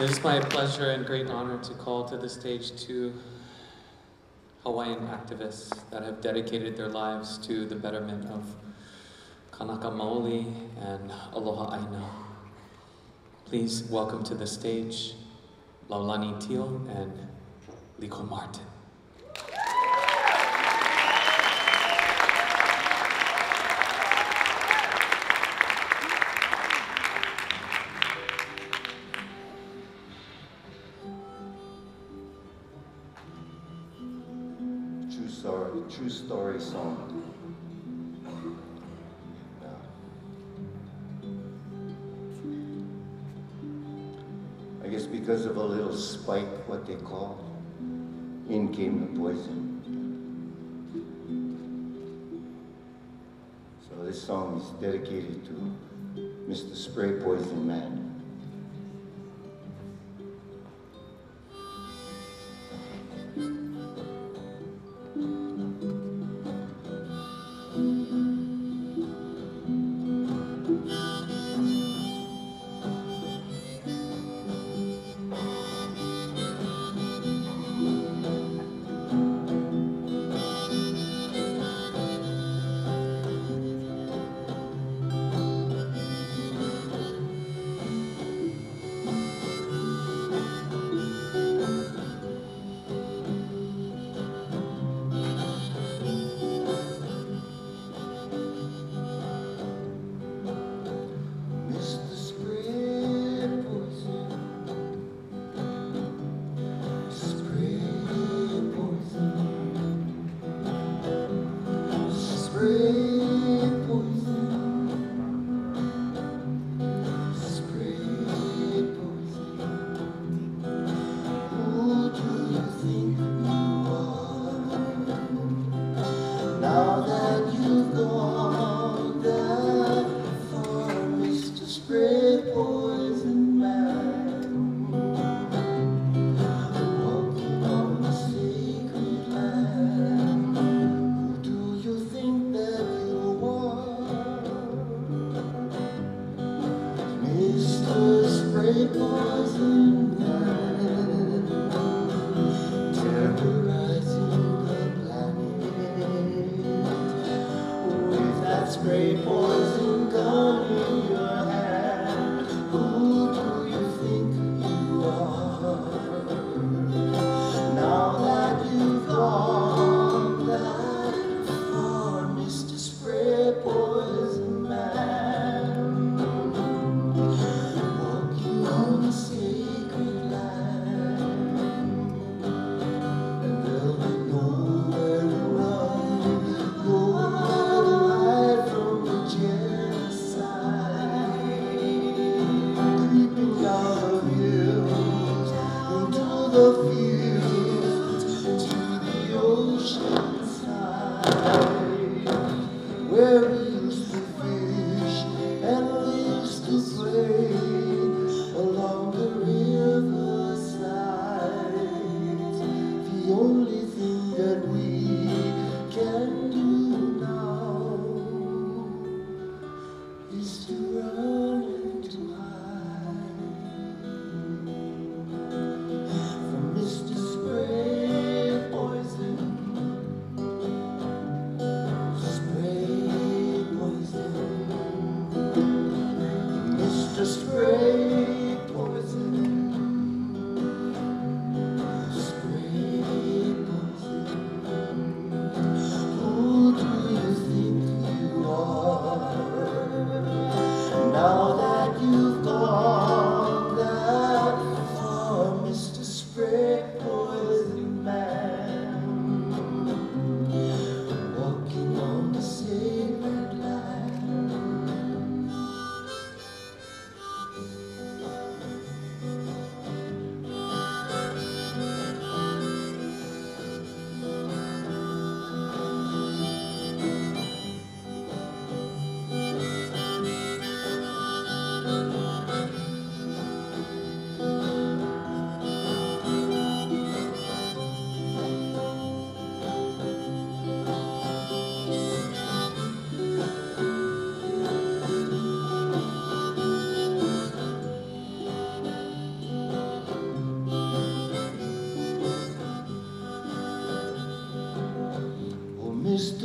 It is my pleasure and great honor to call to the stage two Hawaiian activists that have dedicated their lives to the betterment of Kanaka Maoli and Aloha Aina. Please welcome to the stage Laulani Teale and Liko Martin. True story song. I guess because of a little spike, what they call, in came the poison. So this song is dedicated to Mr. Spray Poison Man.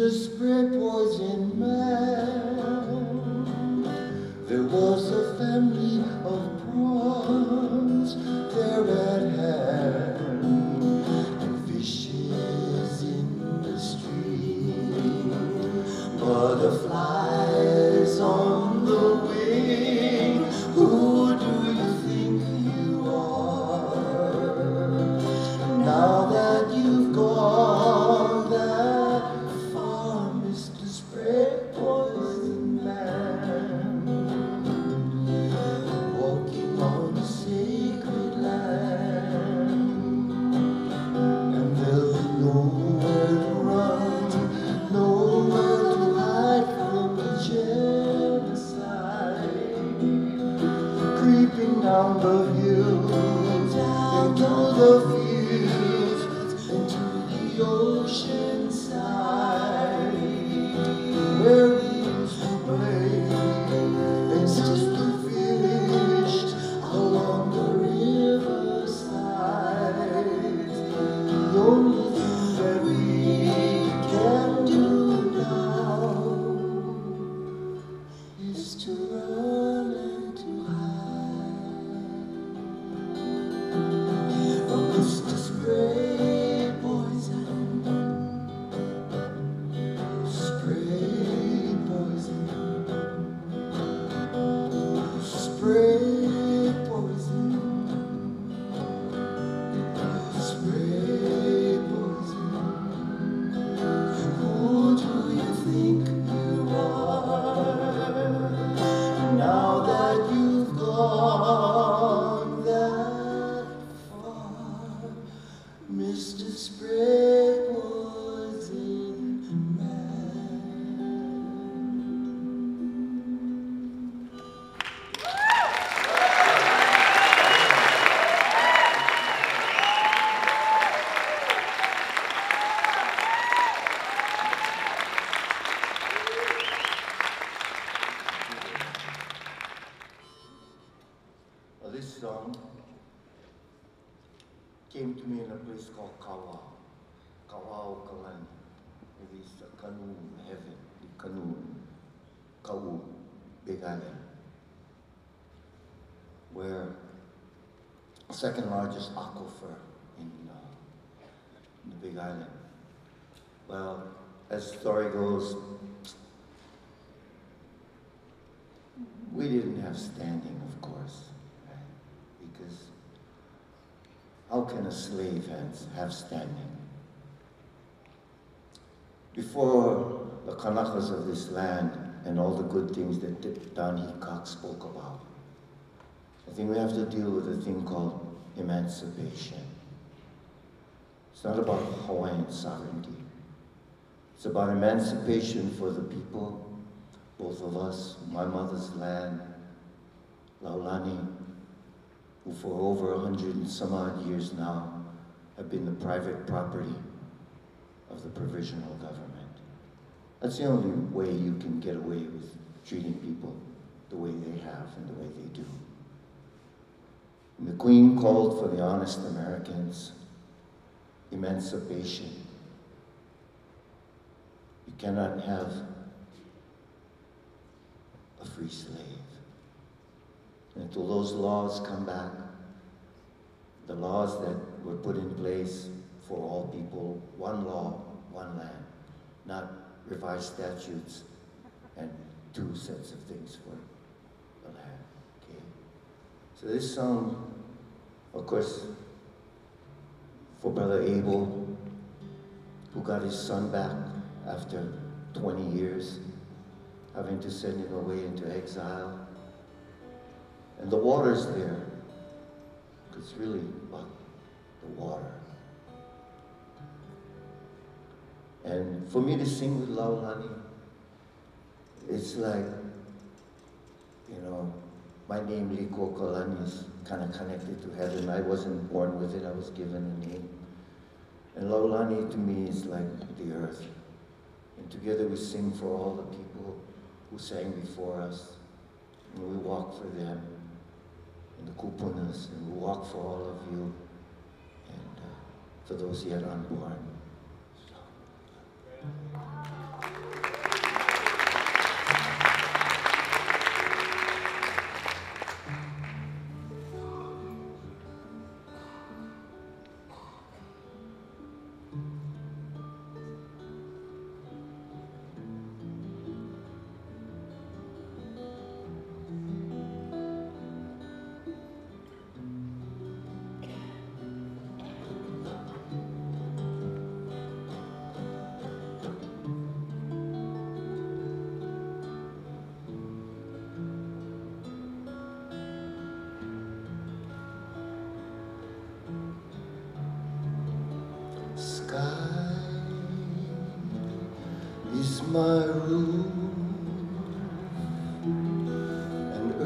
Mr. Spray Poison Man. There was a family of prawns there at hand, and fishes in the stream, butterflies on the wing. Who do you think you are? Now that you've gone that far, Mr. Spray Poison Man, walking on the sacred land, and there'll be nowhere to run, nowhere to hide from the genocide, creeping down the hills, into the fields, into the ocean side, where we used to play and still fish along the riverside. The only thing that we can do now is to run and to hide from Mr. Spray Poison. Spray poison. Spray poison. Spray poison. Who do you think you are? Now that you've gone that far, Mr. Spray Poison Man. Well, this song came to me in a place called Kauaʻi. Kauaʻi. It is the canoe heaven, the canoe, Kauaʻi, Big Island, where second largest aquifer in the Big Island. Well, as the story goes, we didn't have standing, of course, right? Because how can a slave have standing? Before the Kanakas of this land and all the good things that Don Heacock spoke about, I think we have to deal with a thing called emancipation. It's not about Hawaiian sovereignty. It's about emancipation for the people, both of us, my mother's land, Laulani, who for over 100 and some odd years now have been the private property of the provisional government. That's the only way you can get away with treating people the way they have and the way they do. And the Queen called for the honest Americans, emancipation. You cannot have a free slave. And until those laws come back, the laws that were put in place for all people, one law, one land, not revised statutes and two sets of things for the land, okay? So this song, of course, for Brother Abel, who got his son back after 20 years, having to send him away into exile. And the water's there. It's really about the water. And for me to sing with Laulani, it's like, you know, my name, Liko, is kind of connected to heaven. I wasn't born with it, I was given a name. And Laulani to me is like the earth. And together we sing for all the people who sang before us. And we walk for them, and the kupunas, and we walk for all of you, and for those yet unborn. So.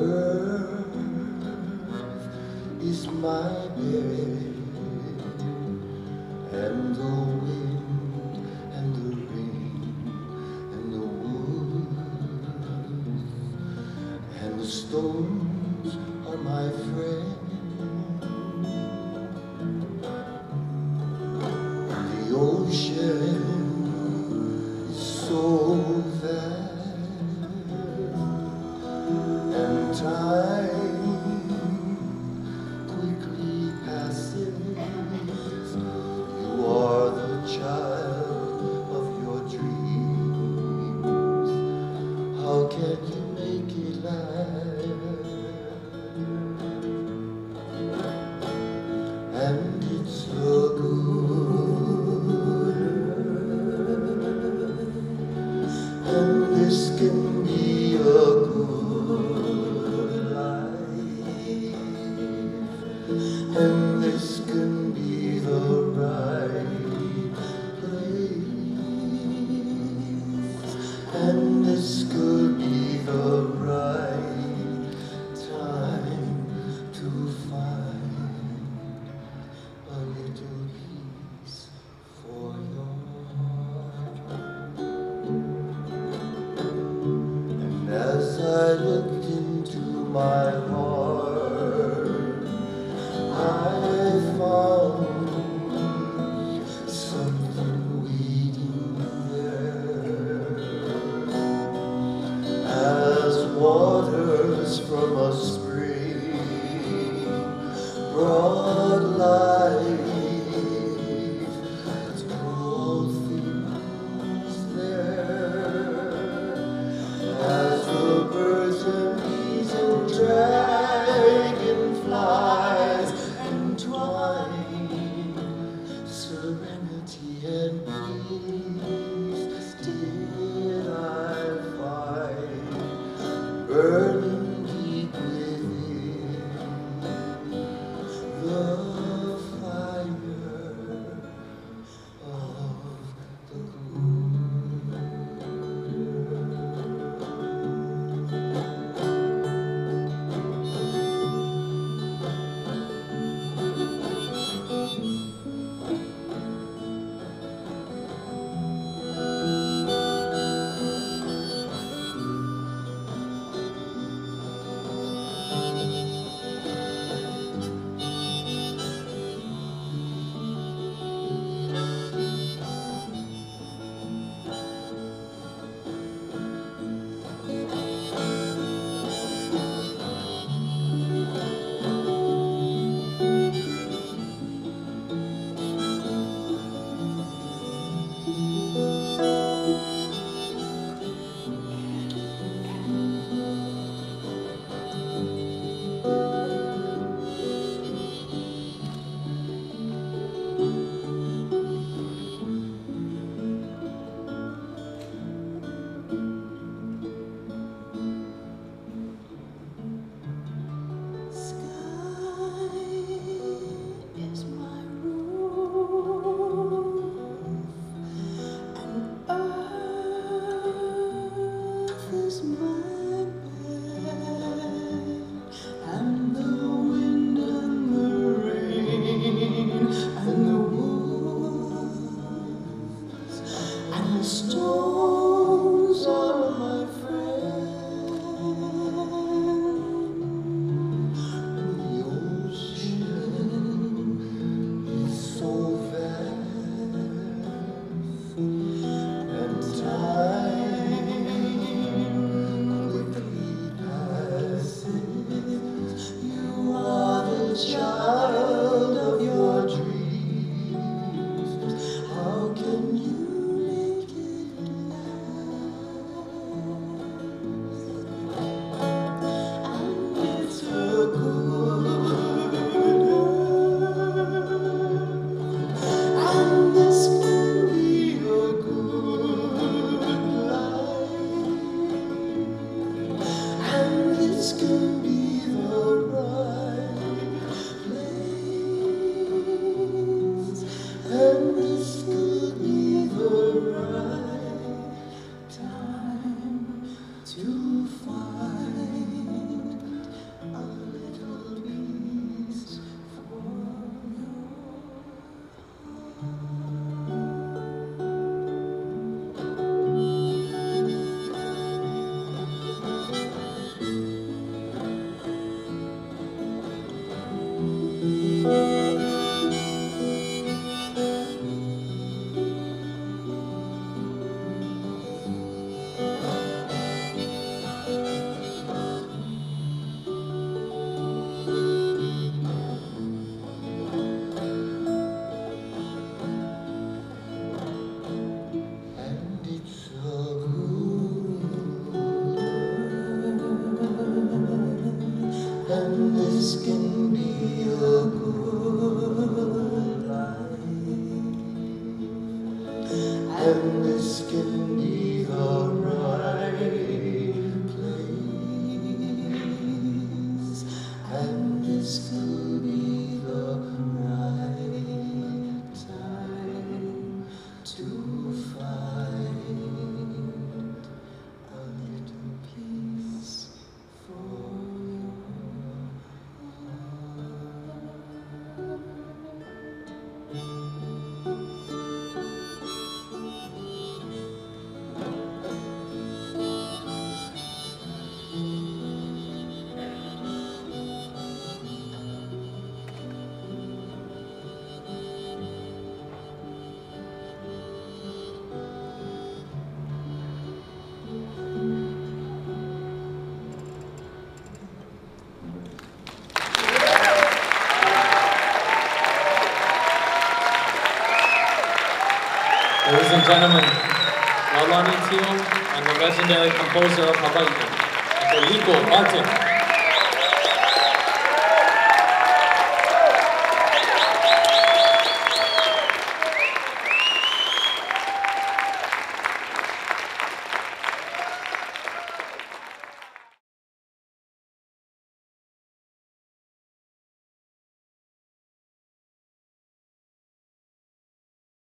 Earth is my bed, and the wind and the rain and the wood and the stones are my friend. The ocean is so vast, and time quickly passes. You are the child of your dreams. How can you make it last? And it's a good earth, and this can be a good life, and this can be the right place, and this could be the right time to find a little peace for your heart. And as I looked into my heart, I found something waiting there. As waters from a spring brought life to all things there, as the birds and bees and dragonflies entwine, serenity and peace did I find, burning deep within the fire of the good. and this can be a good life, and this can be the right place, and this could be the right time to find a little peace for your Ladies and gentlemen, Laulani Teale and the legendary composer of Hawaii, Liko Martin.